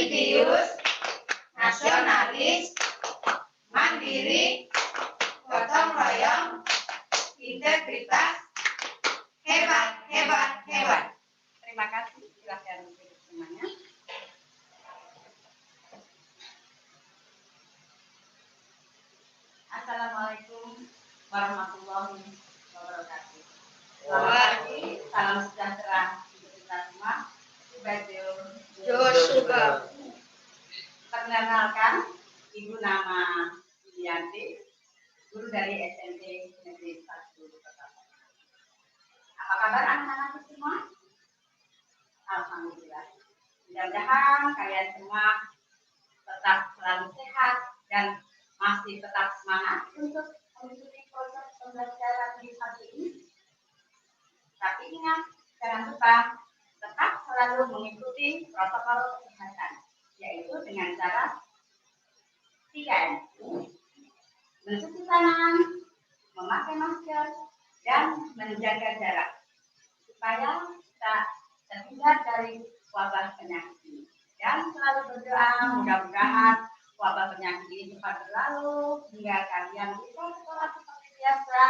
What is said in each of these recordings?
religius, nasionalis, mandiri, gotong royong, integritas, hebat, hebat, hebat. Terima kasih, silakan semuanya. Assalamualaikum warahmatullahi wabarakatuh. Selamat pagi, salam sejahtera untuk kita semua. Joshua. Perkenalkan, Ibu nama Yulianti, guru dari SMP Negeri 1 Kota. Apa kabar anak-anak semua? Alhamdulillah. Mudah-mudahan kalian semua tetap selalu sehat dan masih tetap semangat untuk mengikuti proses pembelajaran di hari ini. Tapi ingat, jangan lupa tetap selalu mengikuti protokol kesehatan, yaitu dengan cara 3M. Mencuci tangan, memakai masker, dan menjaga jarak, supaya kita terhindar dari wabah penyakit ini. Dan selalu berdoa, mudah-mudahan wabah penyakit ini cepat berlalu, hingga kalian bisa sekolah seperti biasa,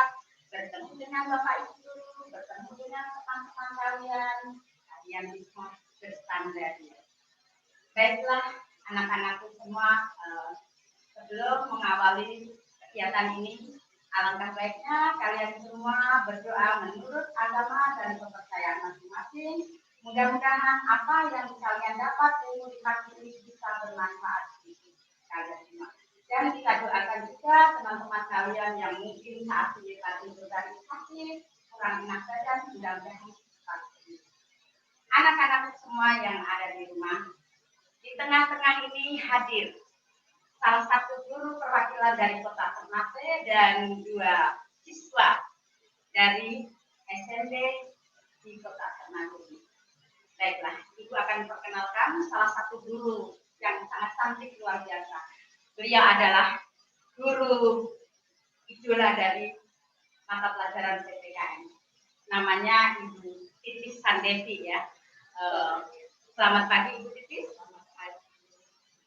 bertemu dengan Bapak Ibu, bertemu dengan teman-teman kalian bisa berstandar. Baiklah, anak-anakku semua, sebelum mengawali kegiatan ini, alangkah baiknya kalian semua berdoa menurut agama dan kepercayaan masing-masing. Mudah-mudahan apa yang kalian dapat ilmu di pagi ini bisa bermanfaat bagi kalian semua. Dan kita doakan juga teman-teman kalian yang mungkin saat ini tadi berada sakit, kurang enak badan, mudah-mudahan cepat sembuh. Anak-anak semua yang ada di rumah, di tengah-tengah ini hadir salah satu guru perwakilan dari Kota Ternate dan 2 siswa dari SMP di Kota Ternate. Baiklah, Ibu akan perkenalkan salah satu guru yang sangat cantik luar biasa. Beliau adalah guru idola dari mata pelajaran PPKN. Namanya Ibu Titis Sandevi ya. Selamat pagi Ibu Titis.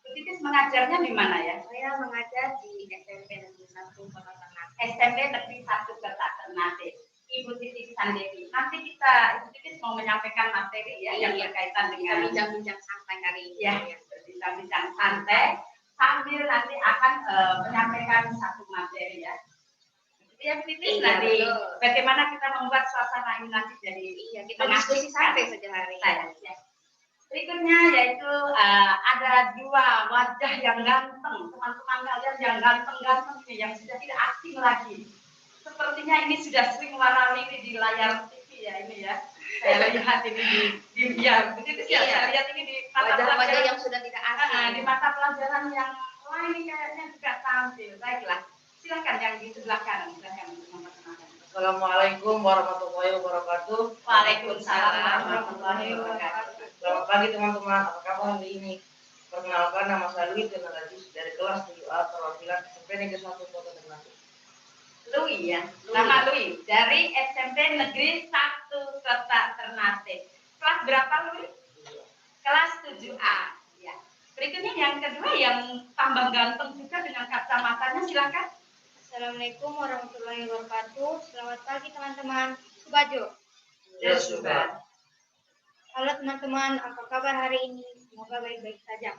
Ibu Titis mengajarnya di mana ya? Saya mengajar di SMP Negeri 1 Kota Ternate. SMP Negeri 1 Kota Ternate. Ibu Titis Sandevi. Nanti Ibu Titis mau menyampaikan materi ya yang berkaitan dengan bincang-bincang santai hari ini. Ya, bincang-bincang santai sambil nanti akan menyampaikan satu materi ya. Ya, Titis nanti bagaimana kita membuat suasana ini nanti jadi kita diskusi santai saja hari ini. Ya. Berikutnya yaitu ada 2 wajah yang ganteng, teman-teman kalian yang ganteng-ganteng ini yang sudah tidak asing lagi. Sepertinya ini sudah sering warna-warni di layar TV ya ini ya. Saya lihat ini di begitu ya. Saya lihat ini di mata pelajaran yang sudah tidak asing. Di mata pelajaran yang lain kayaknya juga tampil. Baiklah, silakan yang di sebelah kanan. Silakan memperkenalkan. Assalamualaikum warahmatullahi wabarakatuh. Waalaikumsalam warahmatullahi wabarakatuh. Selamat pagi teman-teman, apa kabar hari ini? Perkenalkan, nama saya Louis Tenagajis dari kelas 7A perwakilan SMP Negeri 1 Kota Ternate. Louis ya, nama Louis dari SMP Negeri 1 Kota Ternate. Kelas berapa Louis? Kelas 7A. Ya. Berikutnya yang kedua yang tambah ganteng juga dengan kacamatanya, silakan. Assalamualaikum warahmatullahi wabarakatuh. Selamat pagi teman-teman. Subajo. Ya, Subah. Halo teman-teman, apa kabar hari ini? Semoga baik-baik saja.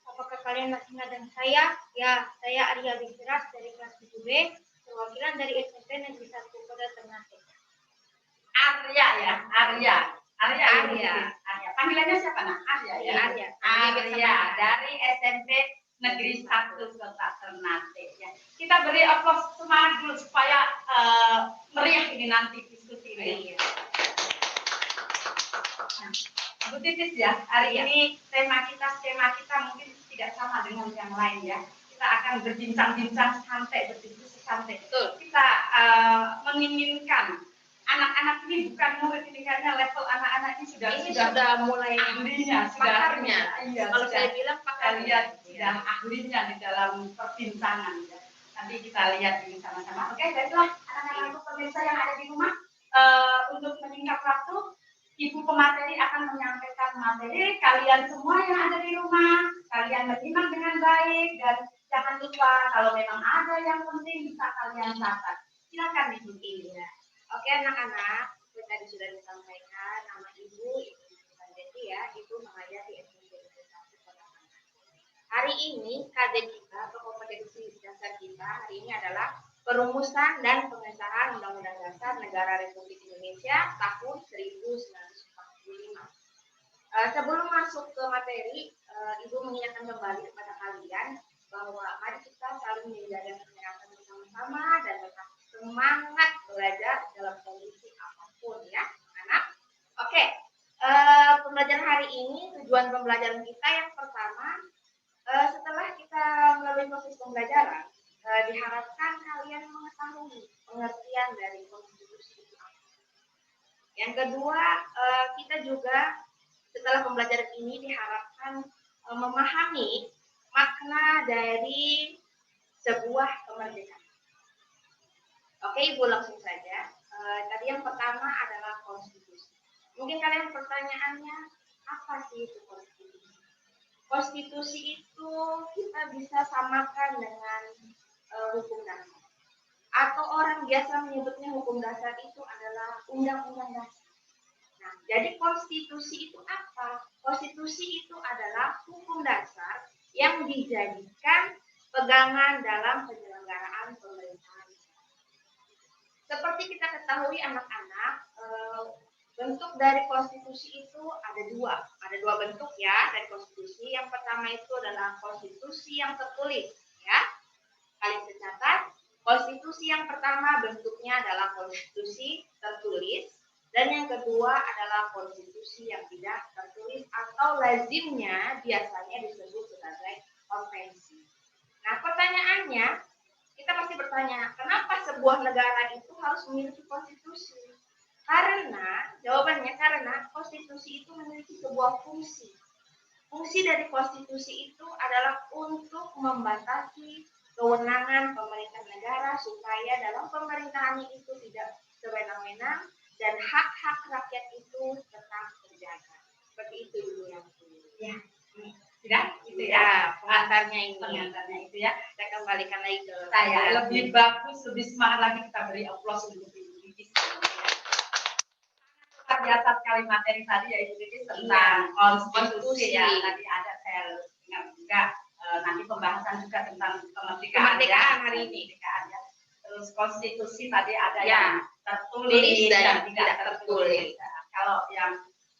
Apakah kalian masih ingat dengan saya? Ya, saya Arya Bisras dari kelas 7B, perwakilan dari SMP Negeri 1 Kota Ternate. Arya ya, Arya. Panggilannya siapa nak? Arya ya. Arya dari SMP Negeri 1 Kota Ternate. Ya. Kita beri aplaus semangat dulu supaya meriah ini nanti diskusi ini. Bu Titis ya, hari ini skema kita mungkin tidak sama dengan yang lain ya. Kita akan berbincang-bincang santai, berdiskusi santai. Kita menginginkan anak-anak ini bukan murid ini karena level anak-anak ini sudah mulai ahlinya, pakarnya. Iya, kalau saya bilang pakarnya sudah ahlinya di dalam perbincangan ya. Nanti kita lihat ini sama-sama. Oke, baiklah anak-anakku pemirsa yang ada di rumah, untuk menyingkat waktu Ibu pemateri akan menyampaikan materi, kalian semua yang ada di rumah, kalian menyimak dengan baik, dan jangan lupa kalau memang ada yang penting bisa kalian catat. Silakan Ibu Ilya. Oke anak-anak, seperti tadi sudah disampaikan, nama Ibu Sanjeti ya, Ibu mengajar di SMP Negeri 1 Kota Tangerang. Hari ini KD kita atau kompetensi dasar kita hari ini adalah perumusan dan pengesahan Undang-Undang Dasar Negara Republik Indonesia tahun 1945. Sebelum masuk ke materi, Ibu mengingatkan kembali kepada kalian bahwa mari kita saling menjaga kesehatan bersama-sama dan tetap semangat belajar dalam kondisi apapun ya, anak. Oke, pembelajaran hari ini, tujuan pembelajaran kita yang pertama, setelah kita melalui proses pembelajaran, diharapkan kalian mengetahui pengertian dari konstitusi itu apa. Yang kedua, kita juga setelah pembelajaran ini diharapkan memahami makna dari sebuah kemerdekaan. Oke, Ibu langsung saja. Tadi yang pertama adalah konstitusi. Mungkin kalian pertanyaannya, apa sih itu konstitusi? Konstitusi itu kita bisa samakan dengan hukum dasar. Atau orang biasa menyebutnya hukum dasar itu adalah undang-undang dasar. Nah, jadi konstitusi itu apa? Konstitusi itu adalah hukum dasar yang dijadikan pegangan dalam penyelenggaraan pemerintahan. Seperti kita ketahui anak-anak, bentuk dari konstitusi itu ada dua bentuk ya dari konstitusi. Yang pertama itu adalah konstitusi yang tertulis ya. Kalian tercatat, konstitusi yang pertama bentuknya adalah konstitusi tertulis dan yang kedua adalah konstitusi yang tidak tertulis atau lazimnya biasanya disebut sebagai konvensi. Nah, pertanyaannya kita pasti bertanya, kenapa sebuah negara itu harus memiliki konstitusi? Jawabannya karena konstitusi itu memiliki sebuah fungsi. Fungsi dari konstitusi itu adalah untuk membatasi kewenangan pemerintah negara supaya dalam pemerintahannya itu tidak sewenang-wenang dan hak-hak rakyat itu tetap terjaga. Seperti itu dulu yang ya. Sudah, itu ya pengantarnya ini. Pengantarnya itu ya. Saya kembalikan lagi ke saya. Lebih bagus, lebih semangat lagi kita beri aplaus untuk Ibu Lilis. Luar biasa sekali materi tadi ya Ibu Lilis tentang konstitusi ya. Tadi ada saya ingat juga nanti pembahasan juga tentang kemerdekaan hari ini. Ya. Terus konstitusi tadi ada yang tertulis dan tidak tertulis. Nah, kalau yang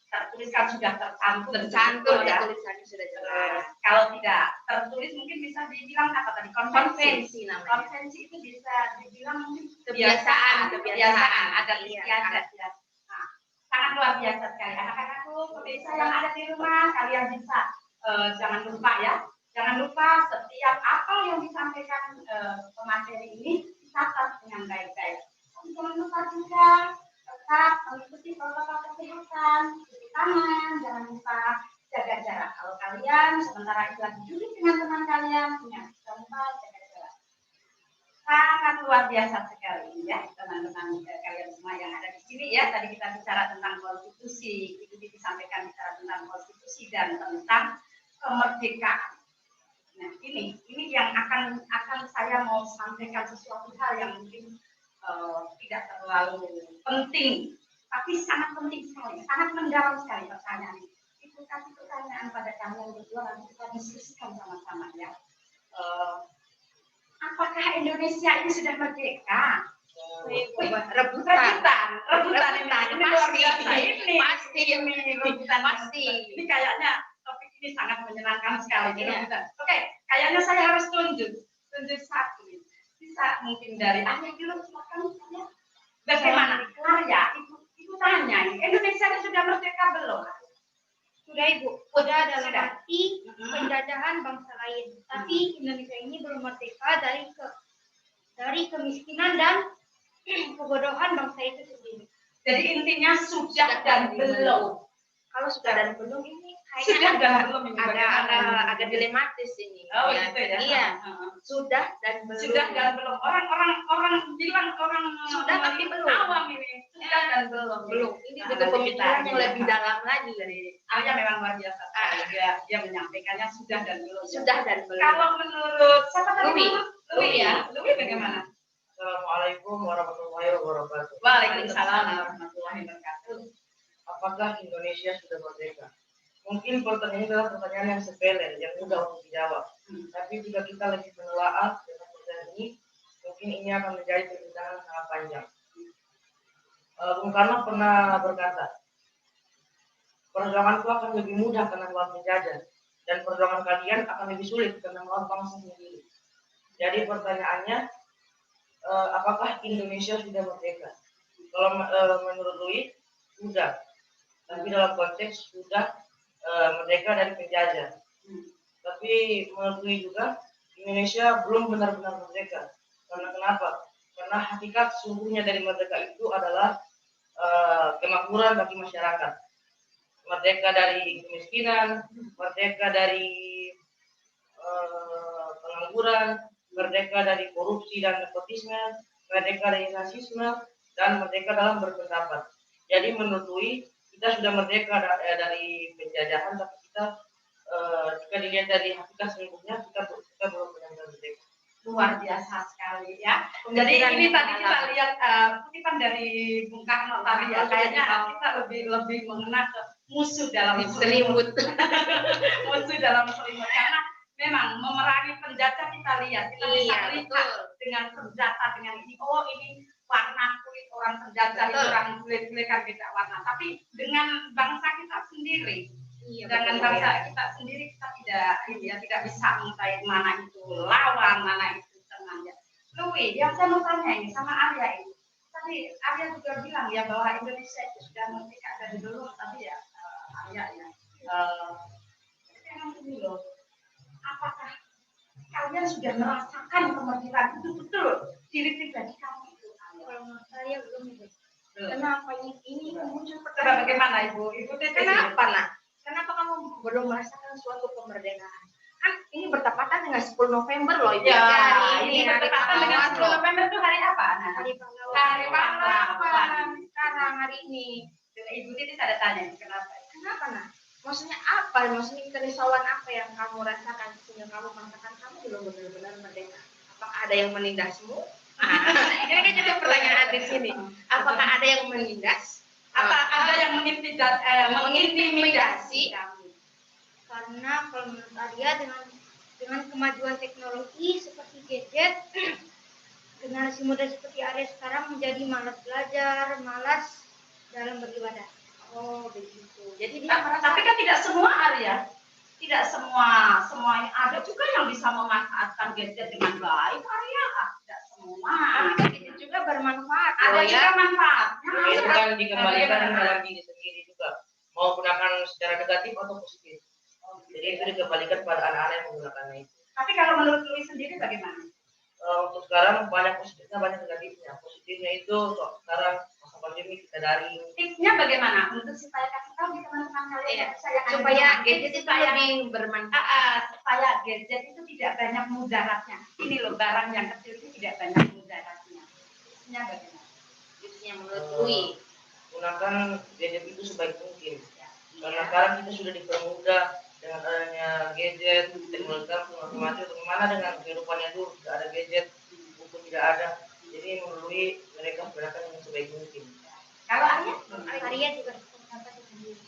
tertulis kan sudah tercantum ya, tulisannya sudah jelas. Kalau tidak tertulis mungkin bisa dibilang apa tadi? Konvensi namanya. Konvensi itu bisa dibilang mungkin kebiasaan, adat istiadat ya. Nah, sangat luar biasa sekali anak-anakku, pemirsa yang ada di rumah, kalian bisa jangan lupa setiap apa yang disampaikan pemateri ini dicatat dengan baik-baik. Jangan lupa juga tetap mengikuti protokol kesehatan, cuci tangan, jangan lupa jaga jarak. Kalau kalian sementara itu lagi duduk dengan teman kalian, jangan lupa jaga jarak. Sangat luar biasa sekali ya teman-teman kalian semua yang ada di sini ya. Tadi kita bicara tentang konstitusi, itu disampaikan bicara tentang konstitusi dan tentang kemerdekaan. Nah ini yang akan saya mau sampaikan sesuatu hal yang mungkin tidak terlalu penting, tapi sangat penting sekali, sangat mendalam sekali pertanyaan ini. Itu kasih pertanyaan pada kalian berdua, nanti kita diskusikan sama-sama ya. Apakah Indonesia ini sudah merdeka? Rebutan ini luar biasa ini. Pasti. Ini kayaknya topik ini sangat menyenangkan sekali. Ya. Oke, kayaknya saya harus tunjuk satu. Bisa mungkin dari dulu silakan ya. Bagaimana? Arya, ibu tanya, Indonesia sudah merdeka belum? Sudah Ibu, sudah dalam arti penjajahan bangsa lain. Tapi Indonesia ini belum merdeka dari kemiskinan dan kebodohan bangsa itu sendiri. Jadi intinya sudah dan belum. Kalau sudah dan belum ini Sudah kayaknya dan belum ini agak dilematis ini. Oh Ya. gitu ya. Iya, sudah dan belum. Sudah dan belum. Orang bilang orang Sudah tapi belum. awam ini. Sudah dan belum. Belum. Ini Nah, butuh nanti pemikiran kita yang lebih dalam lagi. Dari Arya memang luar biasa. Dia menyampaikannya sudah dan belum. Sudah dan belum. Kalau menurut siapa tadi? Louis. Louis ya. Louis bagaimana? Assalamualaikum warahmatullahi wabarakatuh. Waalaikumsalam warahmatullahi wabarakatuh. Apakah Indonesia sudah merdeka? Mungkin pertanyaan ini adalah pertanyaan yang sepele, yang mudah untuk dijawab. Tapi jika kita lebih menelaah dengan pertanyaan ini, mungkin ini akan menjadi perbincangan sangat panjang. Bung Karno pernah berkata, perjuanganku akan lebih mudah karena melawan penjajah, dan perjuangan kalian akan lebih sulit karena melawan bangsa sendiri. Jadi pertanyaannya, apakah Indonesia sudah merdeka? Kalau menurut Louis, sudah. Tapi dalam konteks sudah merdeka dari penjajah. Tapi menurut Louis juga, Indonesia belum benar-benar merdeka. Karena kenapa? Karena hakikat sungguhnya dari merdeka itu adalah kemakmuran bagi masyarakat. Merdeka dari kemiskinan, merdeka dari pengangguran, merdeka dari korupsi dan nepotisme, merdeka dari rasisme, dan merdeka dalam berpendapat. Jadi menurut Louis, kita sudah merdeka dari penjajahan, tapi kita jika dilihat dari hakikat sesungguhnya kita belum benar-benar merdeka. Luar biasa sekali ya. Jadi ini tadi kita lihat kutipan dari Bung Karno tadi ya. Kayaknya kita lebih mengenal ke musuh dalam selimut. Musuh dalam selimut karena memang memerangi penjajah kita lihat. Kita bisa lihat dengan senjata dengan ini. Oh ini warna kulit orang penjajah, itu orang kulit kan beda warna. Tapi dengan bangsa kita sendiri. Dengan bangsa kita sendiri kita tidak bisa mengetahui mana itu lawan, mana itu teman ya. Louis, yang saya mau tanya ini sama Arya ini. Tadi Arya juga bilang ya bahwa Indonesia itu sudah merdeka dari dulu, tapi ya Arya ya. Sekarang ini loh, apakah kalian sudah merasakan kemerdekaan itu betul diri pribadi kamu itu? Kalau menurut saya belum itu. Kenapa ini muncul pertanyaan? Bagaimana Ibu? Ibu kenapa nak? Kenapa kamu belum merasakan suatu kemerdekaan? Kan ini bertepatan dengan 10 November loh. Ya, ini bertepatan dengan 10 November itu hari apa? Hari pahlawan. Hari pahlawan. Sekarang hari ini. Ibu Titi ada tanya, kenapa? Kenapa nak? Maksudnya apa? Maksudnya kerisauan apa yang kamu rasakan sehingga kamu merasakan kamu belum benar-benar merdeka? Apakah ada yang menindasmu? Ini kan jadi pertanyaan di sini. Apakah ada yang menindas? Apa ada yang mengintimidasi? Karena kalau menurut Arya dengan kemajuan teknologi seperti gadget, generasi muda seperti Arya sekarang menjadi malas belajar, malas dalam beribadah. Oh begitu. Jadi dia tapi kan tidak semua Arya, tidak semua ada juga yang bisa memanfaatkan gadget dengan baik Arya. Tidak semua. Tapi gadget juga bermanfaat. Ada juga manfaatnya. Itu kan dikembalikan dalam diri sendiri juga. Mau gunakan secara negatif atau positif. Jadi itu dikembalikan pada anak-anak yang menggunakannya itu. Tapi kalau menurut Louis sendiri bagaimana? Untuk sekarang banyak positifnya, banyak negatifnya. Positifnya itu sekarang masa pandemi kita daring. Tipsnya bagaimana untuk supaya kasih tahu di teman-teman kalian supaya gadget itu lebih bermanfaat. Supaya gadget itu tidak banyak mudaratnya. Ini loh barang yang kecil itu tidak banyak mudaratnya. Tipsnya bagaimana? Tipsnya menurut Louis, gunakan gadget itu sebaik mungkin. Karena sekarang kita sudah dipermudah dengan adanya gadget, teknologi otomatis bagaimana dengan kehidupannya dulu, tidak ada gadget, buku tidak ada. Jadi menurut mereka gunakan yang sebaik mungkin. Kalau Arya juga dapat sendiri.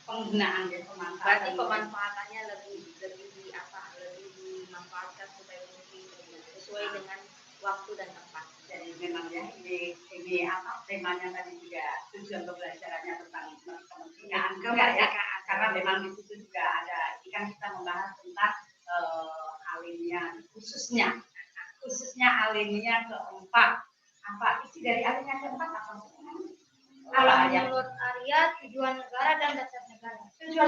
Penggunaan dan berarti pemanfaatannya lebih dimanfaatkan supaya mungkin sesuai dengan waktu dan tempat. Jadi memang ya ini apa temanya tadi juga tujuan pembelajarannya tentang kemerdekaan karena memang di situ juga ada kan kita membahas tentang alinea khususnya alinea keempat. Apa isi dari alinea keempat apa sebenarnya? Kalau menurut Arya tujuan negara dan dasar negara. Tujuan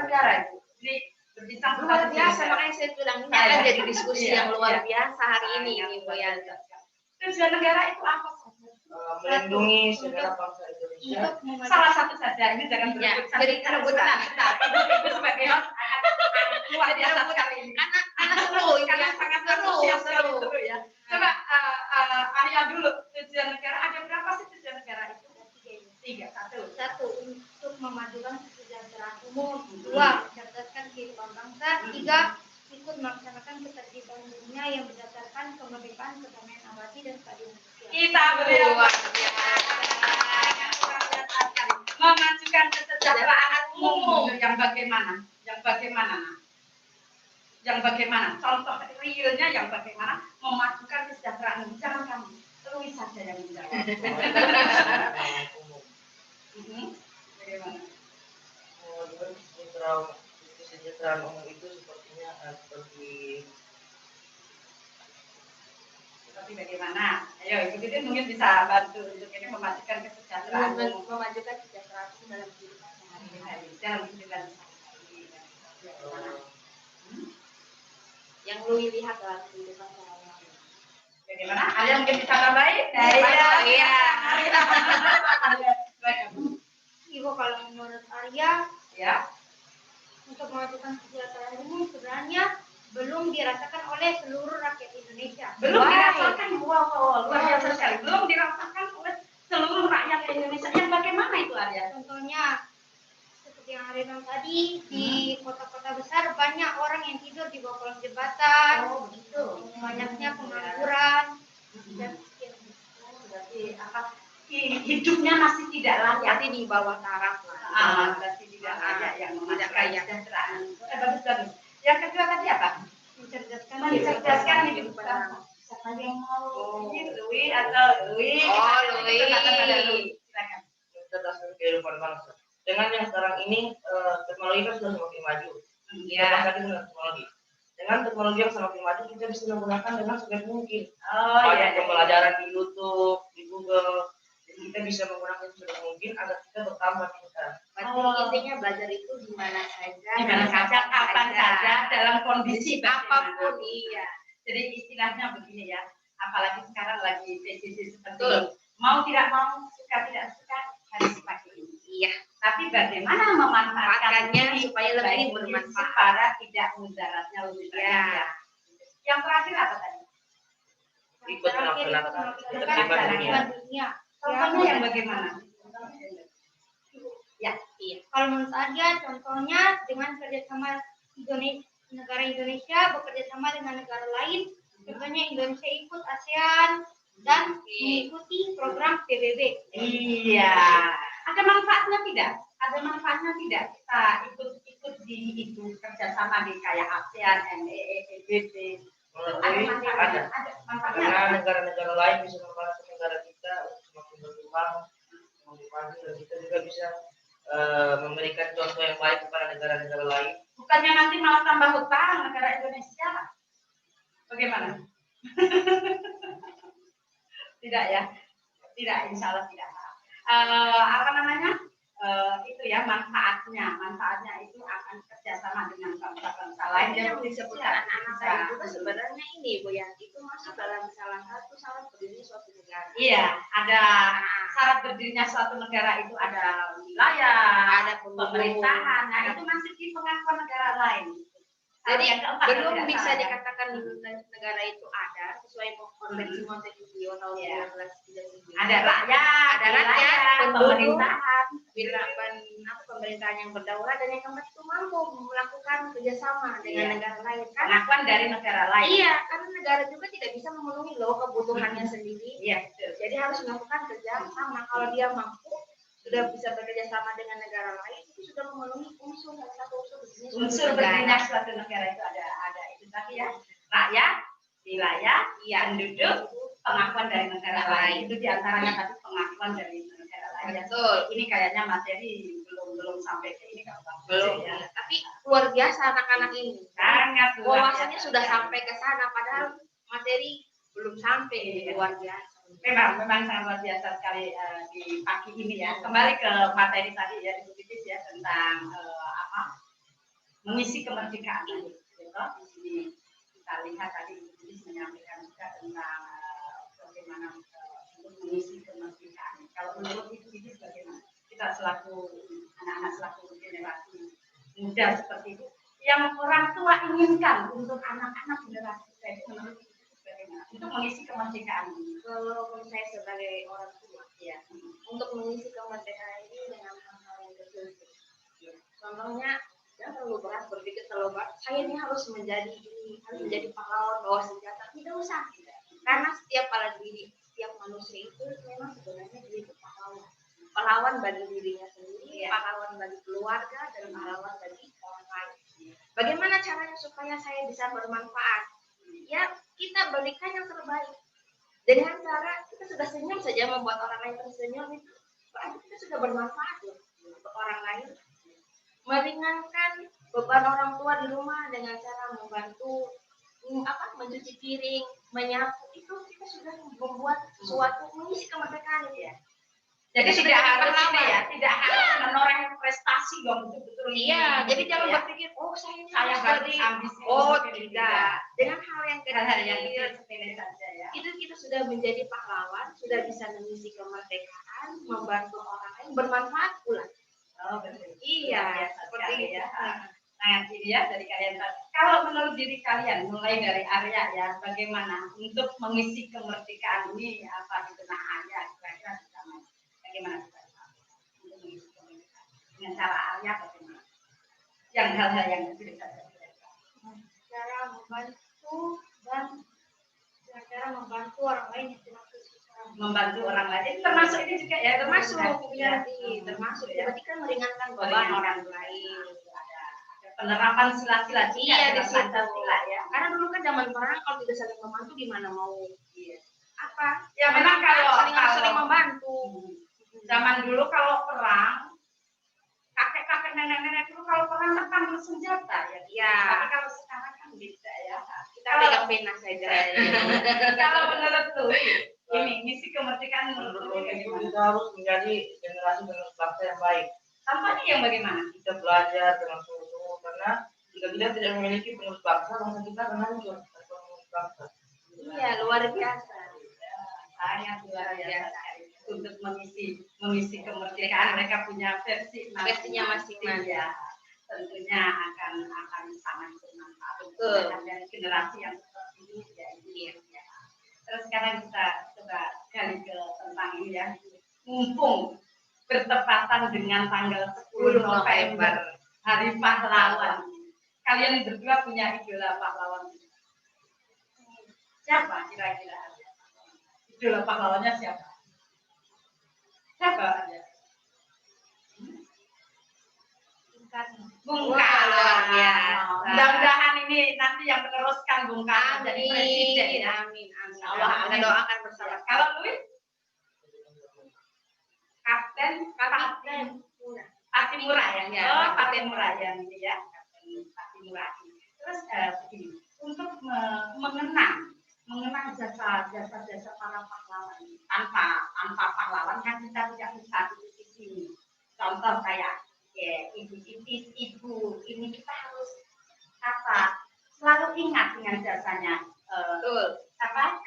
negara itu. Jadi berbincang luar biasa, makanya saya bilang ini akan jadi diskusi yang luar biasa hari ini Bu Yanti. Tujuan negara itu apa? Melindungi segala bangsa Indonesia. Indonesia. untuk memajukan Salah satu saja, ini jangan Ya, berebut. jadi rebutan. Ibu sebagai luar biasa sekali ini. Anak seru, Karena sangat antusias sekali seru ya. Coba Arya dulu, tujuan negara ada berapa sih tujuan negara itu? Tiga. satu untuk memajukan kesejahteraan umum, dua mencerdaskan kehidupan bangsa, tiga ikut melaksanakan ketertiban dunia yang berdasarkan kemerdekaan, kedamaian abadi dan keadilan sosial. Kita beri luar biasa sekali. Memajukan kesejahteraan umum yang bagaimana? Yang bagaimana? Yang bagaimana? Contoh realnya yang bagaimana memajukan kesejahteraan umum? Jangan kamu, Louis saja yang menjawab. Bagaimana? Kesejahteraan umum itu sepertinya seperti bagaimana? Ayo, Ibu Titin mungkin bisa bantu untuk ini memajukan kesejahteraan umum. Memajukan kesejahteraan umum dalam kehidupan sehari-hari. Dalam kehidupan sehari-hari. Yang Lui lihat dalam kehidupan sehari-hari. Bagaimana? Ada mungkin bisa tambahin? Iya. Ibu, kalau menurut Arya, Ya. untuk memajukan kesejahteraan umum sebenarnya belum dirasakan oleh seluruh rakyat Indonesia. Belum dirasakan, wow, luar biasa sekali. Belum dirasakan oleh seluruh rakyat Indonesia. Yang bagaimana itu Arya? Contohnya seperti yang Arya bilang tadi, di kota-kota besar banyak orang yang tidur di bawah kolong jembatan. Oh, begitu. Banyaknya pengangguran. Dan Berarti apa? Hidupnya masih tidak layak. Berarti di bawah taraf lah. Berarti tidak layak yang Tidak memajukan layak. kesejahteraan. Bagus, bagus. Yang kedua tadi apa? Mencerdaskan hidup bangsa. Siapa yang mau? Ini Louis atau Louis? Oh, Louis. Silakan. mencerdaskan kehidupan bangsa. Dengan yang sekarang ini teknologi kan sudah semakin maju. Iya. Kita dengan teknologi. Dengan teknologi yang semakin maju kita bisa menggunakan dengan sebaik mungkin. Oh, Banyak iya. pembelajaran di YouTube, di Google. Jadi kita bisa menggunakan sebaik mungkin agar kita bertambah pintar. Berarti intinya belajar itu di mana saja. Di mana saja, kapan saja, dalam kondisi apapun. bagaimanapun. Iya. Jadi istilahnya begini ya, apalagi sekarang lagi PJJ seperti Betul. ini. Mau tidak mau, suka tidak suka, harus pakai ini. Iya. Tapi bagaimana memanfaatkannya Manfaatkannya supaya lebih baik bermanfaat. para tidak mudaratnya lebih banyak. Iya. Ya. Yang terakhir apa tadi? Ikut melaksanakan ketertiban ketertiban dunia. Contohnya yang bagaimana? Ya, Iya. Kalau menurut Arya, contohnya dengan kerjasama negara Indonesia bekerja sama dengan negara lain, contohnya Indonesia ikut ASEAN dan mengikuti program PBB. Iya. Ada manfaatnya tidak? Ada manfaatnya tidak? Kita ikut di itu kerjasama di kayak ASEAN, NEE, PBB. Ada manfaatnya. Ada manfaatnya. Karena negara-negara lain bisa membantu negara kita untuk semakin berkembang, semakin maju, dan kita juga bisa memberikan contoh yang baik kepada negara-negara lain. Bukannya nanti malah tambah hutang negara Indonesia? Bagaimana? Tidak ya? Tidak, insya Allah tidak. Apa namanya? Itu ya manfaatnya itu akan kerjasama dengan bangsa-bangsa lain. Yang disebutkan anak-anak saya juga sebenarnya ini Bu ya, itu masuk dalam salah satu syarat berdirinya suatu negara. Iya, ada syarat berdirinya suatu negara itu ada wilayah, Ada pemerintahan, nah itu masih di pengakuan negara lain. Jadi yang keempat, belum tidak bisa salah, ya. dikatakan negara itu ada sesuai konvensi Montevideo tahun Iya. 1939. Ada rakyat, Ada rakyat, wilayah, penduduk, pemerintahan. pemerintahan yang berdaulat dan yang keempat itu mampu melakukan kerjasama dengan Iya. negara lain. Karena Pengakuan dari negara lain. iya, karena negara juga tidak bisa memenuhi loh kebutuhannya sendiri. Iya, betul. Jadi harus melakukan kerjasama. Kalau dia mampu sudah bisa bekerja sama dengan negara lain itu sudah memenuhi unsur satu Unsur berdirinya suatu negara itu ada itu tadi ya, rakyat, wilayah, penduduk, pengakuan dari negara lain. Itu diantaranya tadi pengakuan dari negara lain. Betul. Ini kayaknya materi belum sampai ke ini kalau Bang. Belum ya. Tapi luar biasa anak-anak ini. Sangat luar Wawasannya biasa. sudah sampai ke sana padahal materi belum sampai. Iya. Luar biasa. Memang sangat luar biasa sekali di pagi ini ya. Kembali ke materi tadi ya Ibu Titis ya tentang mengisi kemerdekaan tadi. Di sini kita lihat tadi Ibu Titis menyampaikan juga tentang bagaimana untuk mengisi kemerdekaan. Kalau menurut ibu bagaimana? Kita selaku anak-anak, selaku generasi muda seperti itu, yang orang tua inginkan untuk anak-anak generasi kita itu menurut ibu bagaimana? Untuk mengisi kemerdekaan ini. Kalau saya sebagai orang tua, ya, untuk mengisi kemerdekaan ini dengan hal-hal yang kecil. Contohnya, jangan terlalu berat berpikir terlalu berat. Saya ini harus menjadi pahlawan bawa senjata. Tidak usah, tidak. Karena setiap pada diri, setiap manusia itu memang sebenarnya diri pahlawan. Pahlawan bagi dirinya sendiri, pahlawan bagi keluarga, dan pahlawan bagi orang lain. Bagaimana caranya supaya saya bisa bermanfaat? Ya, kita berikan yang terbaik. Dengan cara kita sudah senyum saja membuat orang lain tersenyum itu berarti kita sudah bermanfaat loh untuk orang lain. Meringankan beban orang tua di rumah dengan cara membantu mencuci piring, menyapu, itu kita sudah membuat sesuatu mengisi kemerdekaan ya. Jadi tidak harus tidak harus menoreh prestasi dong betul-betul. Iya, jadi jangan berpikir saya harus ambisi. Tidak. Dengan hal yang kecil, sepele saja ya. Itu kita sudah menjadi pahlawan, sudah bisa mengisi kemerdekaan, membantu orang lain, bermanfaat pula. Oh betul. Iya, seperti ya. Nah, ini ya dari kalian. Kalau menurut diri kalian, mulai dari Arya ya, bagaimana untuk mengisi kemerdekaan ini apa gitu? Nah, Arya kira-kira sama. Bagaimana kita untuk mengisi kemerdekaan? Dengan cara Arya bagaimana? Yang hal-hal yang kecil saja. Cara membantu dan cara membantu orang lain yang tidak kesusahan. Membantu orang lain, termasuk ini juga ya, termasuk ya, termasuk berarti kan meringankan beban orang lain. Penerapan sila-sila iya di situ ya. Karena dulu kan zaman perang kalau tidak saling membantu gimana mau apa? Ya memang kalau saling membantu. Zaman dulu kalau perang, kakek-kakek nenek-nenek dulu kalau perang kan bersenjata ya. Iya. Tapi kalau sekarang kan beda ya. Kita pegang pena saja. Kalau menurut lu ini misi kemerdekaan menurut lu itu kita harus menjadi generasi penerus bangsa yang baik. Tampaknya yang bagaimana? Kita belajar dengan sungguh-sungguh karena jika kita tidak memiliki penerus bangsa kita akan hancur tanpa penerus bangsa. Iya, luar biasa. Sangat luar biasa. Untuk mengisi kemerdekaan mereka punya versinya masing-masing ya. Tentunya akan sangat bermanfaat untuk generasi yang seperti ini ya. Ya. Terus sekarang kita coba gali ke tentang ini ya. Mumpung bertepatan dengan tanggal 10 November, Hari Pahlawan. Kalian berdua punya idola pahlawan. Siapa kira-kira? Idola pahlawannya siapa? Siapa aja? Bung Karno. Mudah-mudahan ini nanti yang meneruskan Bung Karno jadi presiden ya. Amin. Allah akan doakan bersama. Kalau Louis? Kapten Patimura ya. Oh, Patimura ya ini ya. Kapten Patimura. Terus begini, untuk mengenang jasa-jasa para pahlawan. Tanpa pahlawan kan kita tidak bisa di sini. Contoh kayak ibu ini kita harus selalu ingat dengan jasanya.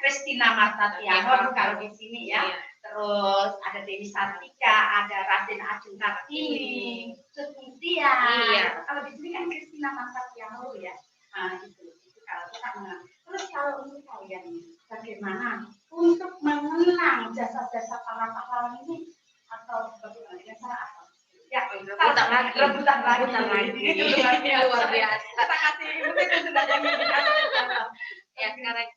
Christina Marta Tiahor kalau di sini ya. Terus ada Dewi Sartika, ada Raden Ajeng Kartini, Setia. Iya. Kalau di sini kan Christina Marta Tiahor ya. Nah, itu kalau kita mengenang. Terus kalau untuk kalian bagaimana untuk mengenang jasa-jasa para pahlawan ini atau bagaimana dengan cara apa? Ya, rebutan lagi. Itu luar biasa. Kita kasih mungkin sudah jadi ya sekarang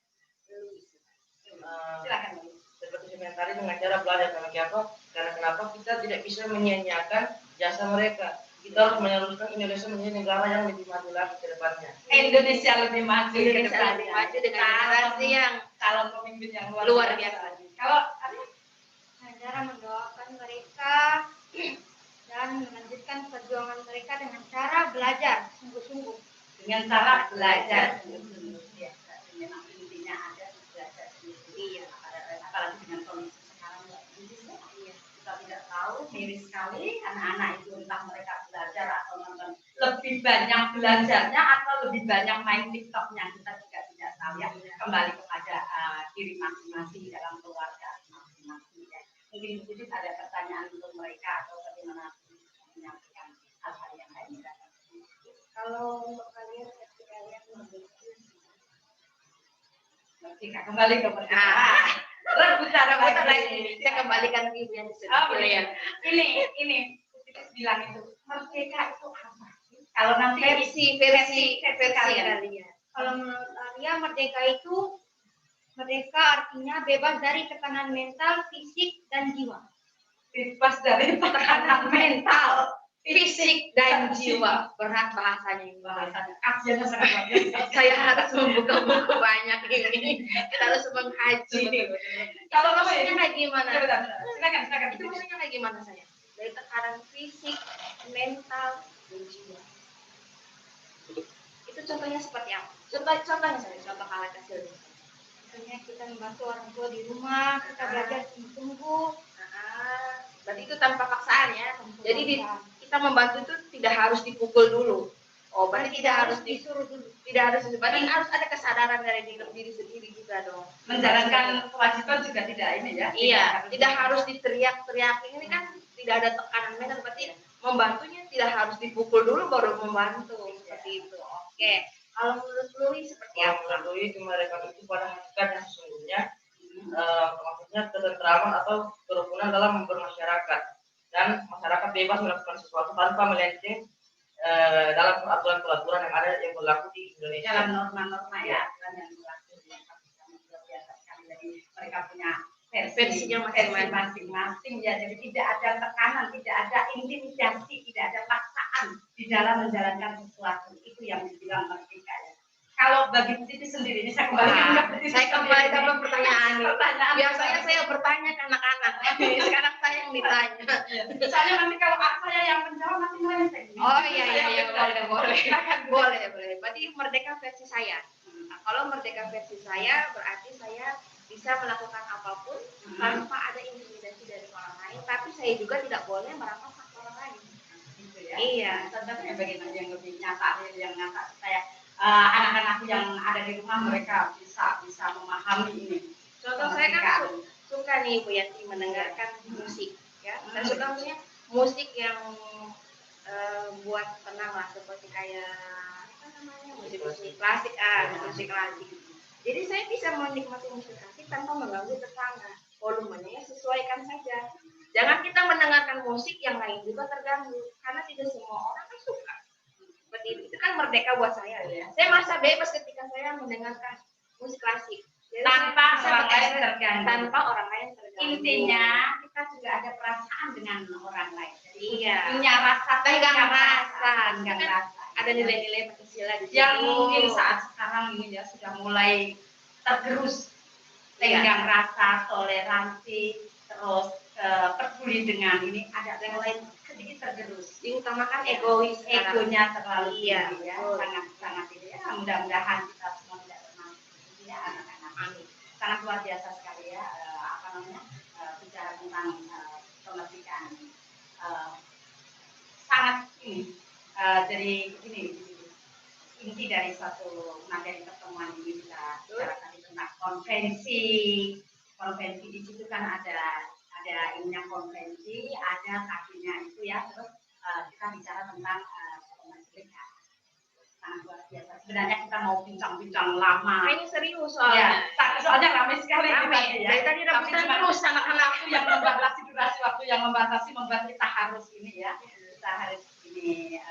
silakan. Seperti saya tadi dengan cara belajar karena kenapa kita tidak bisa menyia-nyiakan jasa mereka. Kita harus meneruskan Indonesia menjadi negara yang lebih maju lagi ke depannya. Indonesia lebih maju ke depannya. Lebih maju dengan generasi yang calon pemimpin yang luar biasa. Kalau cara mendoakan mereka dan melanjutkan perjuangan mereka dengan cara belajar sungguh-sungguh. Dengan cara belajar sungguh-sungguh. Ya, memang intinya ada belajar sendiri. Apalagi dengan kondisi sekarang kita tidak tahu, miris sekali anak-anak itu entah mereka belajar atau nonton lebih banyak belajarnya atau lebih banyak main TikToknya, kita juga tidak tahu ya. Kembali kepada diri masing-masing dalam keluarga masing-masing ya. Mungkin ada Kalau untuk kalian, versi kalian merdeka. Merdeka, kembali ke merdeka. Rebutan lagi. lagi. Saya kembalikan ke Ibu yang Ini bilang itu merdeka itu apa sih? Kalau nanti versi kalian. kalian. Kalau menurut Arya, merdeka artinya bebas dari tekanan mental, fisik, dan jiwa. Bebas dari tekanan mental, Fisik dan jiwa. Berat bahasanya ini. bahasanya kajiannya sangat luar biasa. Saya harus membuka buku banyak ini. Kita harus mengkaji. Kalau maksudnya kayak gimana? Silakan. Itu maksudnya kayak gimana saya? Dari tekanan fisik, mental, dan jiwa. Itu contohnya seperti apa? Contohnya saya, contoh hal kecil. Misalnya kita membantu orang tua di rumah, kita belajar sungguh-sungguh. Berarti itu tanpa paksaan ya. Jadi kita membantu itu tidak harus dipukul dulu. Oh, berarti tidak harus disuruh dulu. Tidak harus, berarti harus ada kesadaran dari diri sendiri juga dong. Menjalankan kewajiban juga tidak ini ya. Iya, tidak harus diteriak-teriakin. Ini kan tidak ada tekanan mental, berarti membantunya tidak harus dipukul dulu baru membantu seperti itu. Oke. Kalau menurut Lui seperti Yang apa? melalui kemerdekaan itu pada hakikat yang sesungguhnya, maksudnya ketentraman atau kerukunan dalam bermasyarakat, dan masyarakat bebas melakukan sesuatu tanpa melenceng dalam peraturan-peraturan yang ada yang berlaku di Indonesia. Dalam norma-norma ya, yang berlaku yang luar biasa sekali. Jadi mereka punya Versinya masing-masing ya. Jadi tidak ada tekanan, tidak ada intimidasi, tidak ada paksaan di dalam menjalankan sesuatu. Itu yang dibilang merdeka ya. Kalau bagi Siti sendiri, ini saya kembali ke pertanyaan. Biasanya saya bertanya ke anak-anak, sekarang saya yang ditanya. Misalnya nanti kalau saya yang menjawab nanti melenceng. Oh iya boleh. Berarti merdeka versi saya. Nah, kalau merdeka versi saya berarti saya bisa melakukan apapun tanpa ada intimidasi dari orang lain, tapi saya juga tidak boleh merampas hak orang lain. Gitu ya. Iya. Contohnya bagaimana yang lebih nyata, supaya anak-anak yang ada di rumah mereka bisa memahami ini. Contoh saya kan suka nih Bu Yanti mendengarkan musik, ya. Saya suka maksudnya musik yang buat tenang lah, seperti kayak apa namanya musik klasik, musik klasik. Jadi saya bisa menikmati musik klasik tanpa mengganggu tetangga. Volumenya sesuaikan saja. Jangan kita mendengarkan musik yang lain juga terganggu, karena tidak semua orang kan suka. Seperti itu kan merdeka buat saya ya. Saya merasa bebas ketika saya mendengarkan musik klasik. Jadi Tanpa orang lain terganggu. Tanpa orang lain terganggu. Intinya kita juga ada perasaan dengan orang lain. Jadi Iya. punya rasa, Tenggang rasa. Ada nilai-nilai Pancasila di situ. yang mungkin saat sekarang ini ya sudah mulai tergerus. Tenggang rasa, toleransi, terus peduli dengan ini ada yang lain sedikit tergerus. Diutamakan egois, egonya terlalu iya, tinggi ya, betul. sangat ini ya. Mudah-mudahan kita semua tidak termasuk ya anak-anak. Amin. Sangat luar biasa sekali ya, bicara tentang kemerdekaan. Sangat ini dari ini inti dari suatu materi pertemuan ini kita bicarakan tentang konvensi. Konvensi di situ kan ada ininya konvensi, ada kakinya itu ya. Terus kita bicara tentang kemerdekaan. Sangat luar biasa. Sebenarnya kita mau bincang-bincang lama. Kayaknya serius soalnya. Ya, soalnya ramai sekali. Ramai. Ya. Dari tadi rebutan terus anak-anak yang membatasi durasi waktu yang membatasi membuat kita harus ini ya. Kita harus ini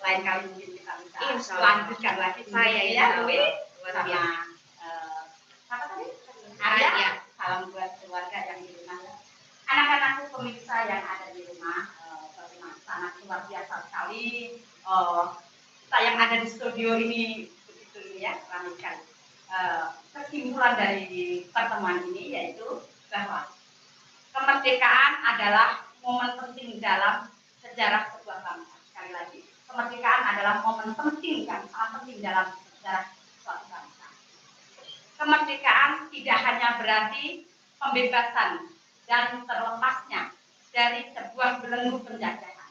lain kali mungkin kita bisa lanjutkan lagi. Saya ya, Lui sama apa tadi? Arya. Salam buat keluarga yang di rumah. Anak-anakku pemirsa yang ada di rumah, sangat luar biasa sekali. Kita yang ada di studio ini begitu ya, ramai sekali. Kesimpulan dari pertemuan ini yaitu bahwa kemerdekaan adalah momen penting dalam sejarah sebuah bangsa. Sekali lagi, kemerdekaan adalah momen penting yang sangat penting dalam sejarah suatu bangsa. Kemerdekaan tidak hanya berarti pembebasan dan terlepasnya dari sebuah belenggu penjajahan,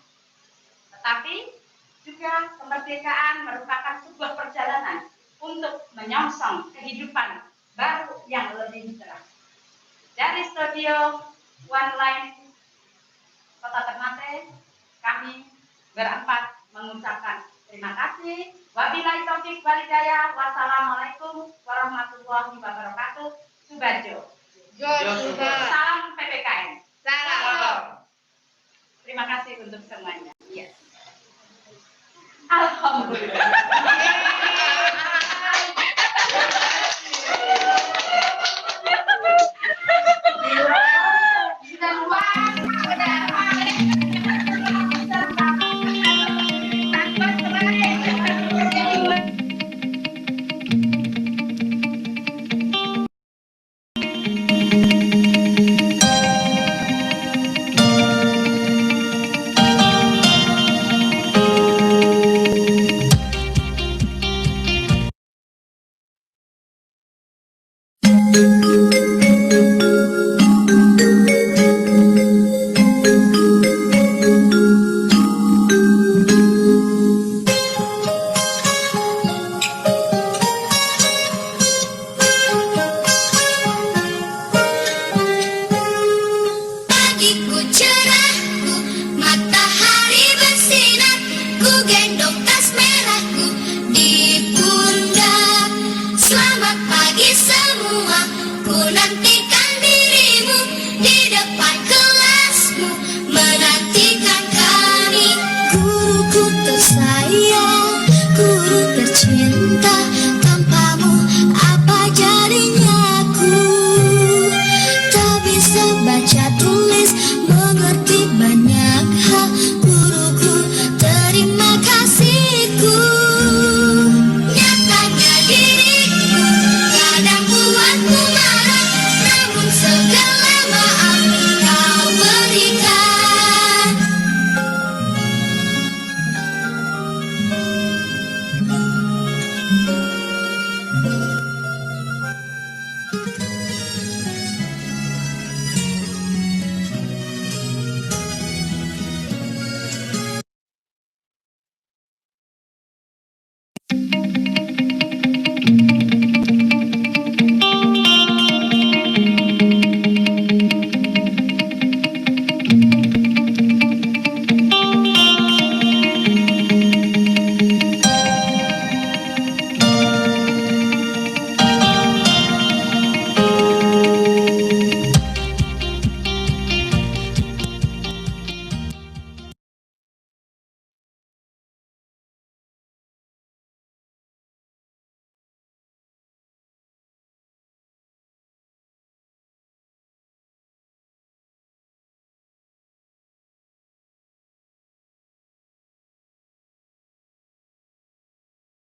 tetapi juga kemerdekaan merupakan sebuah perjalanan untuk menyongsong kehidupan baru yang lebih cerah. Dari studio One Line Kota Ternate, kami berempat mengucapkan terima Terima kasih. Wabillahi taufiq wal hidayah. Wassalamualaikum warahmatullahi wabarakatuh. Subajo. Joshua. Salam PPKN. Salam. Terima kasih untuk semuanya. Iya. Alhamdulillah.